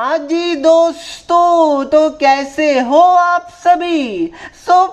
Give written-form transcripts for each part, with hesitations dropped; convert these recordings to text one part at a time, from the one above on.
हाँ जी दोस्तों, तो कैसे हो आप सभी।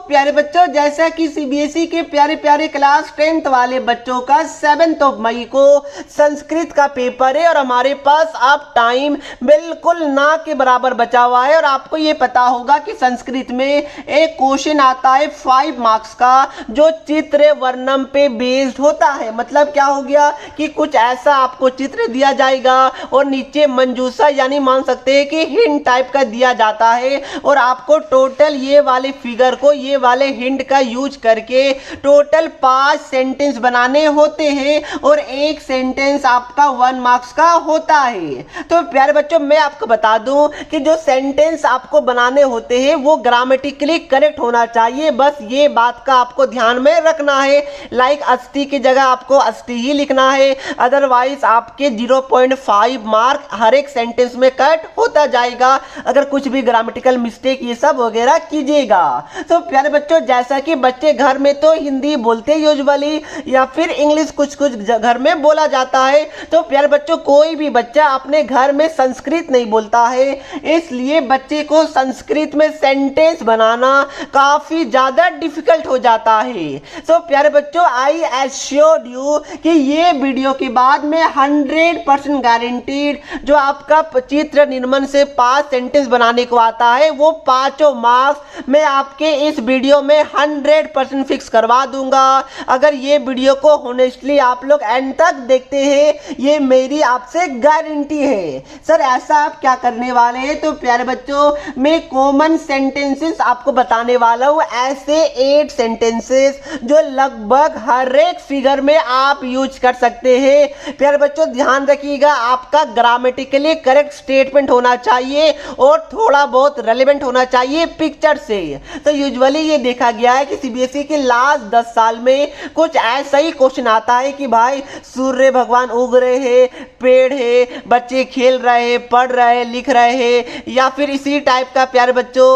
प्यारे बच्चों, जैसा कि सीबीएसई के प्यारे प्यारे क्लास 10th वाले बच्चों का 7 मई को संस्कृत का पेपर है और हमारे पास अब टाइम बिल्कुल ना के बराबर बचा हुआ है। और आपको ये पता होगा कि संस्कृत में एक क्वेश्चन आता है 5 मार्क्स का, जो चित्र वर्णन पे बेस्ड होता है। मतलब क्या हो गया कि कुछ ऐसा आपको चित्र दिया जाएगा और नीचे मंजूषा यानी मान सकते हैं कि हिंट टाइप का दिया जाता है, और आपको टोटल ये वाले फिगर को ये वाले हिंट का यूज करके टोटल 5 सेंटेंस बनाने होते हैं और एक सेंटेंस आपका 1 मार्क्स का होता है। तो प्यारे बच्चों, मैं आपको बता दूं कि जो सेंटेंस आपको बनाने होते हैं वो ग्रामेटिकली करेक्ट होना चाहिए। बस ये बात का आपको ध्यान में रखना है। लाइक अस्थि की जगह आपको अस्थि ही लिखना है, अदरवाइज आपके 0.5 मार्क हर एक सेंटेंस में कट होता जाएगा अगर कुछ भी ग्रामेटिकल मिस्टेक ये सब वगैरह कीजिएगा। तो प्यारे बच्चों, जैसा कि बच्चे घर में तो हिंदी बोलते यूजुअली या फिर इंग्लिश कुछ कुछ घर में बोला जाता है, तो प्यारे बच्चों कोई भी बच्चा अपने घर में संस्कृत नहीं बोलता है, इसलिए बच्चे को संस्कृत में सेंटेंस बनाना काफी ज्यादा डिफिकल्ट हो जाता है। तो प्यारे बच्चों, आई एश्योर्ड यू कि ये वीडियो के बाद में 100% गारंटीड जो आपका चित्र निर्माण से 5 सेंटेंस बनाने को आता है वो 5 मार्क्स मैं आपके इस वीडियो में 100% फिक्स करवा दूंगा। अगर ये वीडियो को होनेस्टली आप लोग एंड तक देखते हैं, ये मेरी आपसे गारंटी है। सर ऐसा आप क्या करने वाले हैं? तो प्यारे बच्चों, मैं कॉमन सेंटेंसेस आपको बताने वाला हूँ, ऐसे 8 सेंटेंसेस जो लगभग हर एक फिगर में आप यूज कर सकते हैं। प्यारे बच्चों ध्यान रखिएगा, आपका ग्रामेटिकली करेक्ट स्टेटमेंट होना चाहिए और थोड़ा बहुत रेलेवेंट होना चाहिए पिक्चर से। तो यूजुअली ये देखा गया है कि सीबीएसई के लास्ट 10 साल में कुछ ऐसा ही क्वेश्चन आता है कि भाई सूर्य भगवान उग रहे हैं, पेड़ है, बच्चे खेल रहे हैं, पढ़ रहे हैं, लिख रहे हैं, या फिर इसी टाइप का प्यारे बच्चों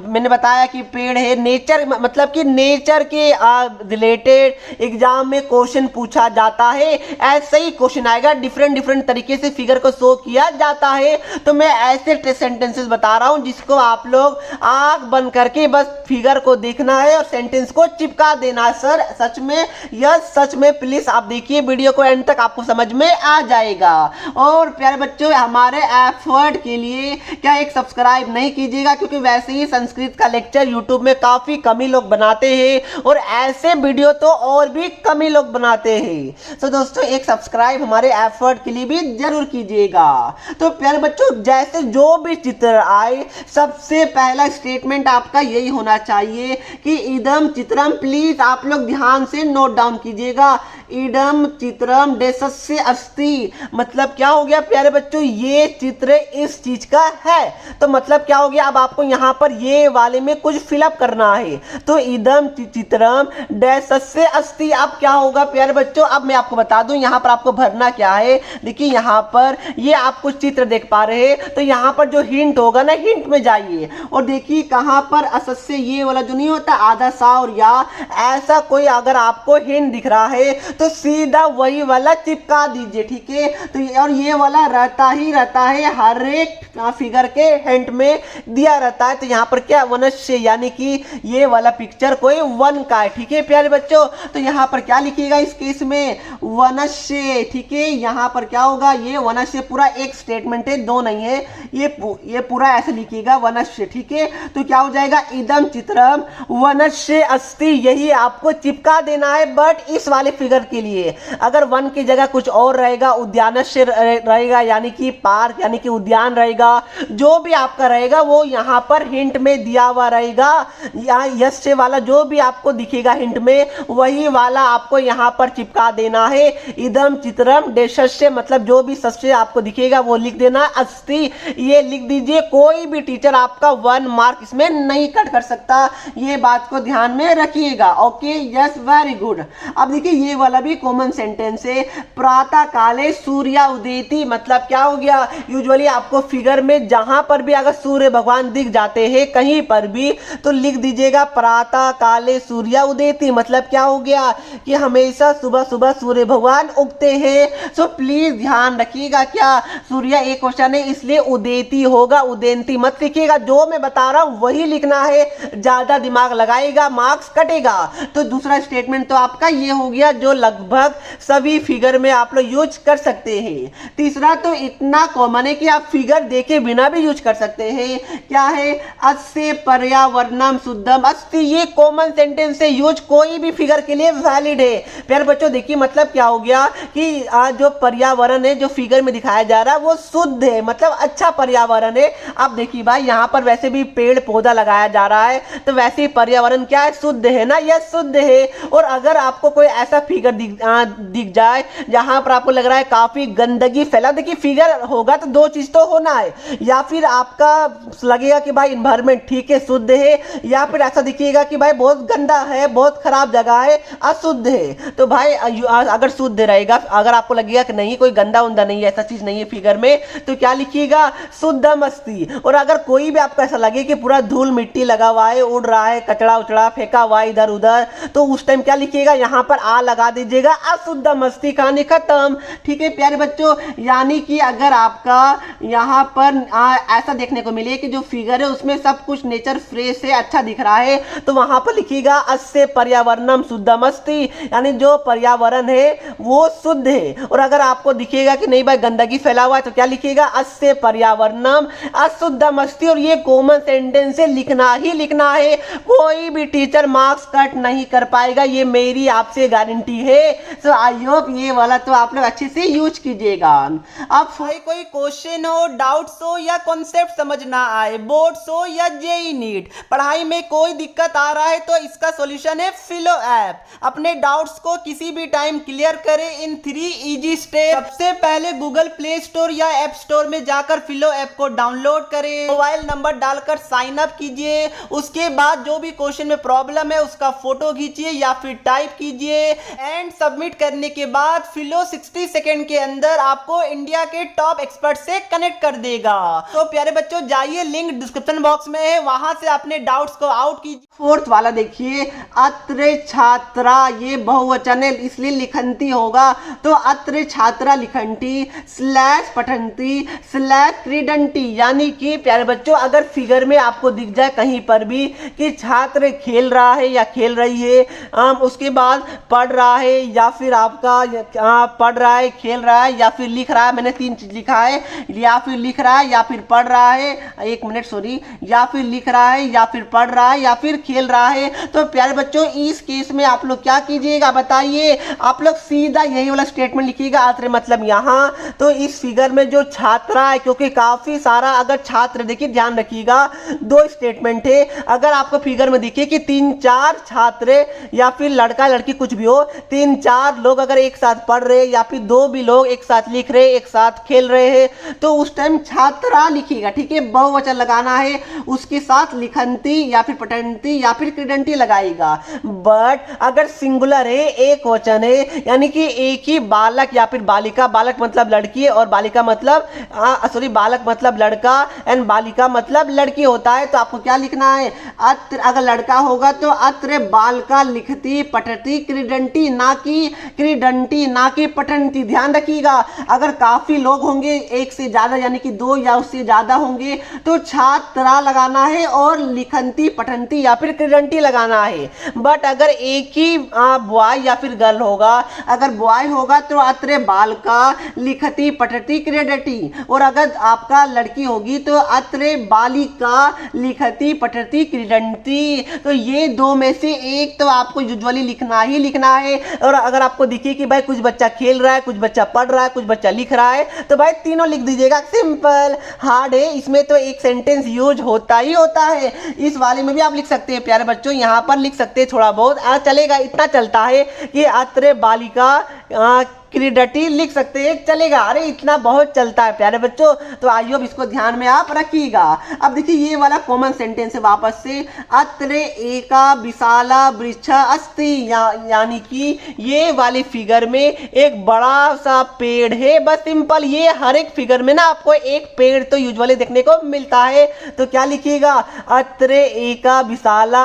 मैंने बताया कि पेड़ है, नेचर, मतलब कि नेचर के रिलेटेड एग्जाम में क्वेश्चन पूछा जाता है। ऐसा ही क्वेश्चन आएगा, डिफरेंट तरीके से फिगर को शो किया जाता है। तो मैं ऐसे सेंटेंसेस बता रहा हूं जिसको आप लोग आंख बंद करके बस फिगर को देखना है और सेंटेंस को चिपका देना है। सर सच में, यस सच में, प्लीज आप देखिए वीडियो को एंड तक, आपको समझ में आ जाएगा। और प्यारे बच्चों, हमारे एफर्ट के लिए क्या एक सब्सक्राइब नहीं कीजिएगा, क्योंकि वैसे ही संस्कृत का लेक्चर यूट्यूब में काफी कम ही लोग बनाते हैं और ऐसे वीडियो तो और भी कम ही लोग बनाते हैं। तो दोस्तों एक सब्सक्राइब हमारे एफर्ट के लिए भी जरूर कीजिएगा। तो प्यारे बच्चों, जैसे जो भी चित्र आए, सबसे पहला स्टेटमेंट आपका यही होना चाहिए कि इदम चित्रम, प्लीज आप लोग ध्यान से नोट डाउन कीजिएगा, इदम चित्रम देशस्य अस्ति। मतलब क्या हो गया प्यारे बच्चों, ये चित्र इस चीज का है। तो मतलब क्या हो गया, अब आपको यहाँ पर ये वाले में कुछ फिलअप करना है। तो इदम चित्रम देशस्य अस्ति, अब क्या होगा प्यारे बच्चों, अब मैं आपको बता दूं यहाँ पर आपको भरना क्या है। देखिए यहाँ पर ये आप कुछ चित्र देख पा रहे हैं, तो यहाँ पर जो हिंट होगा ना, हिंट में जाइए और देखिए कहाँ पर असस्य ये वाला जो नहीं होता आधा सा और या, ऐसा कोई अगर आपको हिंट दिख रहा है तो सीधा वही वाला चिपका दीजिए, ठीक है। तो और ये वाला रहता है हर एक फिगर के हिंट में दिया रहता है। तो यहाँ पर क्या वनस्य यानी कि ये वाला पिक्चर कोई वन का है, ठीक है प्यारे बच्चों। तो यहाँ पर क्या लिखिएगा इस केस में, वनस्य, ठीक है। यहाँ पर क्या होगा, ये वनस्य पूरा एक स्टेटमेंट है, दो नहीं है, ये पूरा ऐसे लिखिएगा वनस्य, ठीक है। तो क्या हो जाएगा, इदम चित्रम वनस्य अस्ति, यही आपको चिपका देना है। बट इस वाले फिगर के लिए अगर वन की जगह कुछ और रहेगा, उद्यानस्य रहेगा यानी कि पार्क यानी कि उद्यान रहेगा, जो भी आपका रहेगा वो यहाँ पर हिंट में दिया हुआ रहेगा। यहाँ यस्य वाला जो भी आपको दिखेगा हिंट में, वही वाला आपको यहाँ पर चिपका देना है। इदम चित्रम देशस्य, मतलब जो भी सस्य आपको दिखेगा वो लिख देना, अस्ति ये लिख दीजिए। कोई भी टीचर आपका 1 मार्क इसमें नहीं कट कर सकता, ये बात को ध्यान में रखिएगा। Okay, yes, very good. अब देखिए ये वाला भी कॉमन सेंटेंस है। प्रातः काले सूर्य उदेति मतलब क्या हो गया, यूजुअली आपको फिगर में जहां पर भी अगर सूर्य भगवान दिख जाते हैं कहीं पर भी तो लिख दीजिएगा प्रातः काले सूर्य उदेति मतलब क्या हो गया कि हमेशा सुबह सुबह सूर्य भगवान उगते हैं। सो प्लीज ध्यान रखिएगा, क्या सूर्य एक क्वेश्चन है इसलिए उदेति होगा, उदेंती मत लिखिएगा। जो मैं बता रहा हूं वही लिखना है, ज्यादा दिमाग लगाएगा मार्क्स कटेगा। तो दूसरा स्टेटमेंट तो आपका ये हो गया जो लगभग सभी फिगर में आप लोग यूज कर सकते हैं। तीसरा तो इतना कॉमन है कि आप फिगर देखे बिना भी यूज कर सकते हैं। क्या है, अस्य पर्यावरणम शुद्धम अस्ति, ये कॉमन सेंटेंस से यूज कोई भी फिगर के लिए वैलिड है। प्यारे बच्चों देखिए मतलब क्या हो गया कि आज जो पर्यावरण है जो फिगर में दिखाया जा रहा है वो शुद्ध है, मतलब अच्छा पर्यावरण है। आप देखिए भाई यहाँ पर वैसे भी पेड़ पौधा लगाया जा रहा है तो वैसे ही पर्यावरण क्या है, शुद्ध है ना, यह शुद्ध है। और अगर आपको कोई ऐसा फिगर दिख जाए जहां पर आपको लग रहा है काफी गंदगी फैला, देखिए फिगर होगा तो दो चीज तो होना है, या फिर आपका लगेगा कि भाई इन्वायरमेंट ठीक है शुद्ध है, या फिर ऐसा दिखिएगा कि भाई बहुत गंदा है, बहुत खराब जगह है, अशुद्ध है। तो भाई अगर शुद्ध रहेगा, अगर आपको लगेगा कि नहीं कोई गंदा उंदा नहीं है, ऐसा चीज नहीं है फिगर में, तो क्या लिखिएगा, शुद्धम अस्ति। और अगर कोई भी आपको ऐसा लगे कि पूरा धूल मिट्टी लगा हुआ है, उड़ रहा है, कचड़ा उचड़ा फेंका हुआ है इधर उधर, तो उस टाइम क्या लिखिएगा, यहाँ पर आ लगा दीजिएगा, अशुद्धम अस्ति, कहानी खत्म। ठीक है प्यारे बच्चों, यानी कि अगर आपका यहाँ पर ऐसा देखने को मिले कि जो फिगर है उसमें सब कुछ नेचर फ्रेश है, अच्छा दिख रहा है, तो वहां पर लिखिएगा अस्य पर्यावरणम शुद्धम अस्ति, यानी जो पर्यावरण है वो शुद्ध है। और अगर आपको दिखेगा कि नहीं भाई गंदगी फैला हुआ है तो क्या लिखिएगा, अस्य पर्यावरणम अशुद्धम अस्ति। और ये कॉमन सेंटेंस से लिखना ही लिखना है, कोई भी टीचर मार्क्स कट नहीं कर पाएगा, ये मेरी आपसे गारंटी है। सो आई होप ये वाला तो आप लोग अच्छे से यूज कीजिएगा। अब कोई क्वेश्चन हो, डाउट्स हो या कॉन्सेप्ट समझ ना आए, बोर्ड्स हो या जेई नीट, पढ़ाई में कोई दिक्कत आ रहा है तो इसका सॉल्यूशन है फिलो ऐप। अपने डाउट्स को किसी भी टाइम क्लियर करें इन 3 इजी स्टेप। सबसे पहले गूगल प्ले स्टोर या ऐप स्टोर में जाकर फिलो ऐप को डाउनलोड करें, मोबाइल नंबर डालकर साइन अप कीजिए, उसके बाद जो भी क्वेश्चन में प्रॉब्लम है उसका फोटो खींचिए या फिर टाइप कीजिए एंड सबमिट करने के बाद फिलो 60 सेकंड के अंदर आपको इंडिया के टॉप एक्सपर्ट से कनेक्ट कर देगा। तो प्यारे बच्चों जाइए, लिंक डिस्क्रिप्शन बॉक्स में है, वहां से अपने डाउट्स को आउट कीजिए। फोर्थ वाला देखिए, अत्र छात्रा, ये बहुवचन है इसलिए लिखंती होगा, तो अत्र छात्रा लिखंती स्लैश पठंती स्लैश क्रीडंती, यानी कि प्यारे बच्चों अगर फिगर में आपको दिख जाए कहीं पर भी कि छात्र खेल रहा है या खेल रही है, उसके बाद पढ़ रहा है या फिर आपका पढ़ रहा है, खेल रहा है या फिर लिख रहा है, मैंने 3 चीज लिखा है, या फिर लिख रहा है या फिर पढ़ रहा है, एक मिनट सॉरी, या फिर लिख रहा है या फिर पढ़ रहा है या फिर खेल रहा है। तो प्यारे बच्चों इस केस में आप लोग क्या कीजिएगा बताइए, आप लोग सीधा यही वाला स्टेटमेंट लिखिएगा, अत्र मतलब यहाँ। तो इस फिगर में जो छात्रा है, क्योंकि काफी सारा अगर छात्र, देखिए ध्यान रखिएगा 2 स्टेटमेंट है, अगर आपको फिगर में दिखे कि 3-4 छात्र या फिर लड़का लड़की कुछ भी हो, 3-4 लोग अगर एक साथ पढ़ रहे या फिर 2 भी लोग एक साथ लिख रहे, एक साथ खेल रहे हैं, तो उस टाइम छात्रा लिखिएगा। ठीक है, बहुवचन लगाना है, उसके साथ लिखंती या फिर पठंती या फिर क्रीडंती लगाएगा। बट अगर सिंगुलर है, एक वचन है, यानी कि एक ही बालक या फिर बालिका, बालक मतलब लड़की और बालिका मतलब सॉरी बालक मतलब लड़का एंड बालिका मतलब लड़की होता है, तो आपको क्या लिखना है, अत्र, अगर लड़का होगा तो अत्र बालका लिखती पठती क्रीडंती, ना कि क्रीडंती ना कि पठंती। ध्यान रखिएगा अगर काफी लोग होंगे, एक से ज्यादा यानी कि 2 या उससे ज्यादा होंगे, तो छात्रा लगाना है और लिखंती पठंती या फिर क्रीडंती लगाना है। बट अगर एक ही बॉय या फिर गर्ल होगा, अगर बॉय होगा तो अत्र बालका लिखती पठती क्रीडती, और अगर आपका लड़की होगी तो अत्र बालिका लिखती पठती क्रीडंती। तो ये 2 में से एक तो आपको यूजुअली लिखना ही लिखना है। और अगर आपको दिखे कि भाई कुछ बच्चा खेल रहा है, कुछ बच्चा पढ़ रहा है, कुछ बच्चा लिख रहा है, तो भाई तीनों लिख दीजिएगा, सिंपल। हार्ड है, इसमें तो एक सेंटेंस यूज होता ही होता है, इस वाले में भी आप लिख सकते हैं प्यारे बच्चों, यहाँ पर लिख सकते हैं थोड़ा बहुत चलेगा, इतना चलता है कि अत्र बालिका क्रिडटी लिख सकते हैं, चलेगा। अरे इतना बहुत चलता है प्यारे बच्चों, तो आई होप इसको ध्यान में आप रखिएगा। अब देखिए ये वाला कॉमन सेंटेंस है वापस से, अत्र एका विशाला वृक्ष अस्ति, यानी कि ये वाले फिगर में एक बड़ा सा पेड़ है। बस सिंपल, ये हर एक फिगर में ना आपको एक पेड़ तो यूजुअली देखने को मिलता है। तो क्या लिखिएगा, अत्र एका विशाला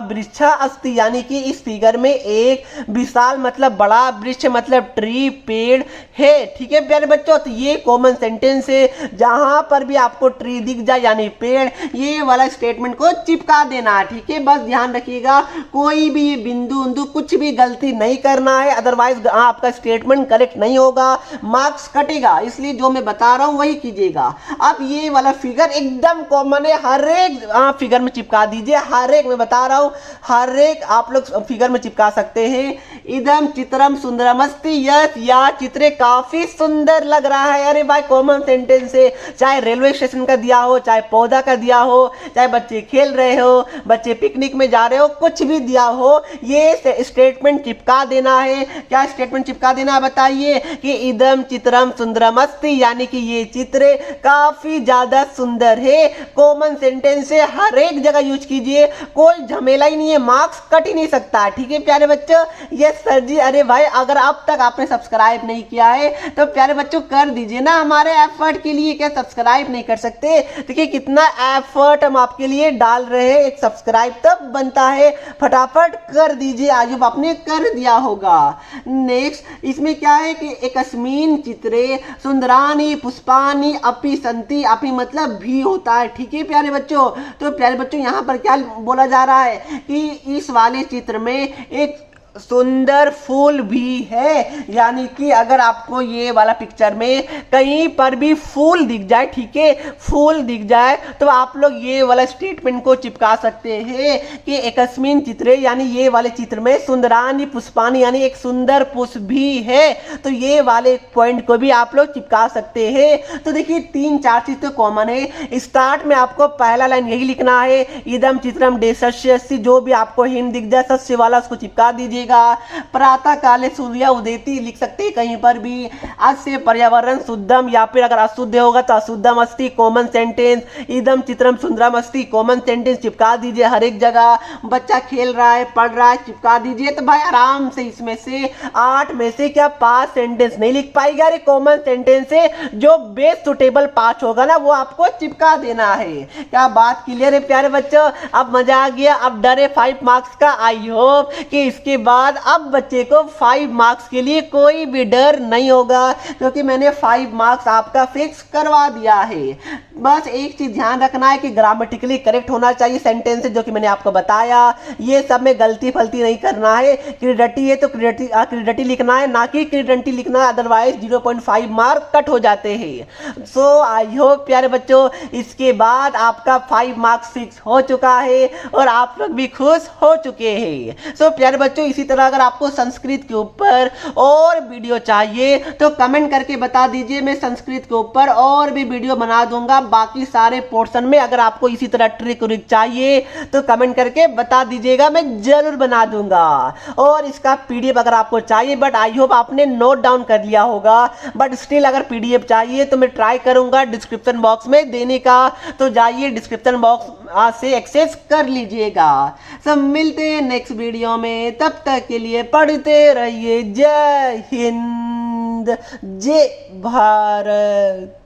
वृक्ष अस्ति, यानी कि इस फिगर में एक विशाल मतलब बड़ा, वृक्ष मतलब ट्री, पेड़ है। ठीक है प्यारे बच्चों, तो ये कॉमन सेंटेंस है। जहां पर भी आपको ट्री दिख जाए यानी पेड़, ये वाला स्टेटमेंट को चिपका देना है। ठीक है, बस ध्यान रखिएगा कोई भी बिंदु उंदु कुछ भी गलती नहीं करना है, अदरवाइज आपका स्टेटमेंट करेक्ट नहीं होगा, मार्क्स कटेगा। इसलिए जो मैं बता रहा हूं वही कीजिएगा। अब ये वाला फिगर एकदम कॉमन है, हर एक फिगर में चिपका दीजिए। हर एक मैं बता रहा हूं, हर एक आप लोग फिगर में चिपका सकते हैं। इदम चित्रम सुंदरमस्ति, यस या चित्र काफी सुंदर लग रहा है। अरे भाई कॉमन सेंटेंस है, चाहे रेलवे स्टेशन का दिया हो, चाहे पौधा का दिया हो, चाहे बच्चे खेल रहे हो, बच्चे पिकनिक में जा रहे हो, कुछ भी दिया हो, ये स्टेटमेंट चिपका देना है। क्या स्टेटमेंट चिपका देना है बताइए, कि इदम चित्रम सुंदरमस्ति, यानी कि ये चित्र काफी ज्यादा सुंदर है। कॉमन सेंटेंस है, हर एक जगह यूज कीजिए, कोई झमेला ही नहीं है, मार्क्स कट ही नहीं सकता। ठीक है प्यारे बच्चों, यस सर जी। अरे भाई अगर अब तक आपने सब्सक्राइब नहीं किया है तो प्यारे बच्चों कर दीजिए ना, हमारे एफर्ट के लिए। क्या सब्सक्राइब नहीं कर सकते? देखिए कितना एफर्ट हम आपके लिए डाल रहे हैं, एक सब्सक्राइब तब बनता है। फटाफट कर दीजिए, आज आपने कर दिया होगा। नेक्स्ट इसमें क्या है कि एकस्मिन् चित्रे सुंदरानि पुष्पानि अपि सन्ति, अपि मतलब भी होता है। ठीक है प्यारे बच्चों, तो प्यारे बच्चों यहाँ पर क्या बोला जा रहा है कि इस वाले चित्र में एक सुंदर फूल भी है, यानी कि अगर आपको ये वाला पिक्चर में कहीं पर भी फूल दिख जाए, ठीक है, फूल दिख जाए, तो आप लोग ये वाला स्टेटमेंट को चिपका सकते हैं कि एकस्मिन् चित्रे, यानी ये वाले चित्र में सुंदरानि पुष्पानि, यानी एक सुंदर पुष्प भी है। तो ये वाले पॉइंट को भी आप लोग चिपका सकते हैं। तो देखिए 3-4 चीज तो कॉमन है। स्टार्ट में आपको पहला लाइन यही लिखना है, इदम चित्रम डेशस्यसि, जो भी आपको हिंट दिख जाए सस्य वाला उसको चिपका दीजिए। प्रातः काले सूर्य उदेति लिख सकते हैं कहीं पर भी। अस्य पर्यावरण शुद्धम, या फिर अगर अशुद्ध होगा तो अशुद्धम अस्ति, कॉमन सेंटेंस। इदम चित्रम सुंदरम अस्ति, कॉमन सेंटेंस चिपका दीजिए हर एक जगह। बच्चा खेल रहा है, पढ़ रहा है, चिपका दीजिए। तो भाई आराम से इसमें से 8 में से क्या 5 सेंटेंस नहीं लिख पाएगा, अरे कॉमन सेंटेंस है, जो बेस्ट सुटेबल 5 होगा ना वो आपको चिपका देना है। क्या बात क्लियर है प्यारे बच्चों? अब मजा आ गया, अब डरे 5 मार्क्स का। आई होप कि इसके बाद अब बच्चे को 5 मार्क्स के लिए कोई भी डर नहीं होगा, क्योंकि मैंने 5 मार्क्स आपका फिक्स करवा दिया है। बस एक चीज ध्यान रखना है कि ग्रामेटिकली करेक्ट होना चाहिए सेंटेंस, जो कि मैंने आपको बताया। ये सब में गलती फलती नहीं करना है। क्रिडटी है तो क्रिडटी लिखना है, ना कि क्रिडंटी लिखना है, अदरवाइज 0.5 मार्क कट हो जाते हैं। सो आई होप प्यारे बच्चों इसके बाद आपका 5 मार्क्स फिक्स हो चुका है और आप लोग भी खुश हो चुके हैं। सो प्यारे बच्चों इसी तरह अगर आपको संस्कृत के ऊपर और वीडियो चाहिए तो कमेंट करके बता दीजिए, मैं संस्कृत के ऊपर और भी वीडियो बना दूंगा। बाकी सारे पोर्शन में अगर आपको इसी तरह ट्रिक व्रिक चाहिए तो कमेंट करके बता दीजिएगा, मैं जरूर बना दूंगा। और इसका पीडीएफ अगर आपको चाहिए, बट आई होप आपने नोट डाउन कर लिया होगा, बट स्टिल अगर पीडीएफ चाहिए तो मैं ट्राई करूंगा डिस्क्रिप्शन बॉक्स में देने का, तो जाइए डिस्क्रिप्शन बॉक्स से एक्सेस कर लीजिएगा। सब मिलते हैं नेक्स्ट वीडियो में, तब तक के लिए पढ़ते रहिए। जय हिंद, जय भारत।